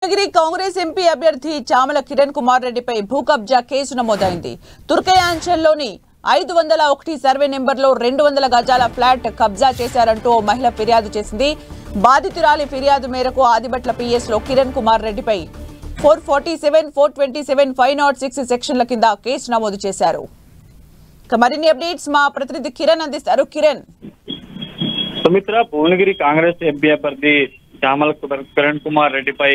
Bhuvanagiri Congress MP అభ్యర్థి చామల కిరణ్ కుమార్ రెడ్డిపై భూ కబ్జా కేసు నమోదైంది. తుర్కయాంచల్లోని 501 సర్వే నెంబర్లో 200 గజాల ఫ్లాట్ కబ్జా చేశారంటూ మహిళ ఫిర్యాదు చేసింది. బాధితురాలి ఫిర్యాదు మేరకు ఆదిబట్ల పిఎస్ లో కిరణ్ కుమార్ రెడ్డిపై 447, 427, 506 సెక్షన్ల కింద కేసు నమోదు చేశారు. మరిన్ని అప్డేట్స్ మా ప్రతినిధి కిరణ్ అందిస్తారు. కిరణ్. సుమిత్ర, భువనగిరి కాంగ్రెస్ ఎంపీ అభ్యర్థి చామల కిరణ్ కుమార్ రెడ్డిపై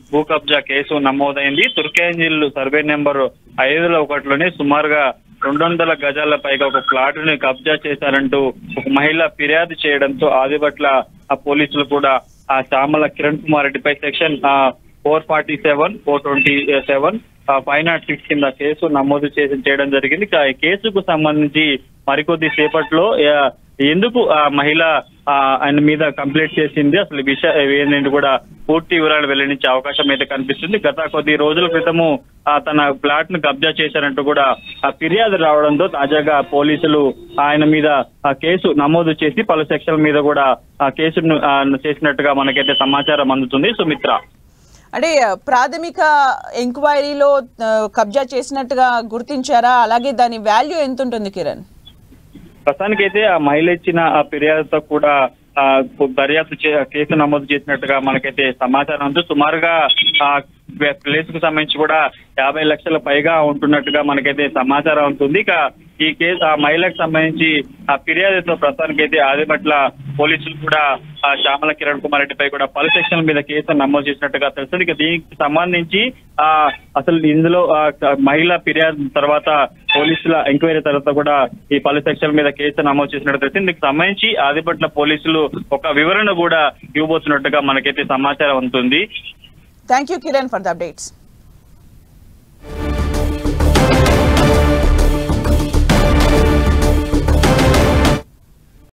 భూ కబ్జా కేసు నమోదైంది. తుర్కేంజిల్ సర్వే నెంబర్ 501లోనే సుమారుగా 200 గజాల పైగా ఒక ఫ్లాట్ ని కబ్జా చేశారంటూ ఒక మహిళ ఫిర్యాదు చేయడంతో ఆదిబట్ల పోలీసులు కూడా ఆ చామల కిరణ్ కుమార్ రెడ్డిపై సెక్షన్ 447, 427, 506 కింద కేసు నమోదు చేయడం జరిగింది. ఈ కేసుకు సంబంధించి మరికొద్ది సేపట్లో ఎందుకు ఆ మహిళ ఆయన మీద కంప్లైంట్ చేసింది, అసలు విషయం ఏంటంటే కూడా పూర్తి వివరాలు వెల్లడించే అవకాశం అయితే కనిపిస్తుంది. గత కొద్ది రోజుల క్రితము తన ఫ్లాట్ ను కబ్జా చేశారంటూ కూడా ఫిర్యాదు రావడంతో తాజాగా పోలీసులు ఆయన మీద కేసు నమోదు చేసి పలు సెక్షన్ల మీద కూడా కేసును చేసినట్టుగా మనకైతే సమాచారం అందుతుంది. సుమిత్ర, అంటే ప్రాథమిక ఎంక్వైరీలో కబ్జా చేసినట్టుగా గుర్తించారా? అలాగే దాని వాల్యూ ఎంత ఉంటుంది కిరణ్? ప్రస్తుతానికైతే ఆ మహిళ ఇచ్చిన ఆ ఫిర్యాదుతో కూడా దర్యాప్తు కేసు నమోదు చేసినట్టుగా మనకైతే సమాచారం ఉంది. సుమారుగా ఆ ప్లేస్ కు సంబంధించి కూడా 50 లక్షల పైగా ఉంటున్నట్టుగా మనకైతే సమాచారం ఉంటుంది. ఇక ఈ కేసు ఆ మహిళకు సంబంధించి ఆ ఫిర్యాదుతో ప్రస్తుతానికైతే ఆదిబట్ల పోలీసులు కూడా ఆ చామల కిరణ్ కుమార్ రెడ్డిపై కూడా పలు సెక్షన్ల మీద కేసు నమోదు చేసినట్టుగా తెలుస్తుంది. ఇక దీనికి సంబంధించి అసలు ఇందులో మహిళ ఫిర్యాదు తర్వాత పోలీసుల ఎంక్వైరీ తర్వాత కూడా ఈ పలు సెక్షన్ల మీద కేసు నమోదు చేసినట్టు తెలిసింది. దీనికి సంబంధించి ఆదిబట్ల పోలీసులు ఒక వివరణ కూడా ఇవ్వబోతున్నట్టుగా మనకైతే సమాచారం ఉంటుంది. Thank you, Kiran, for the updates.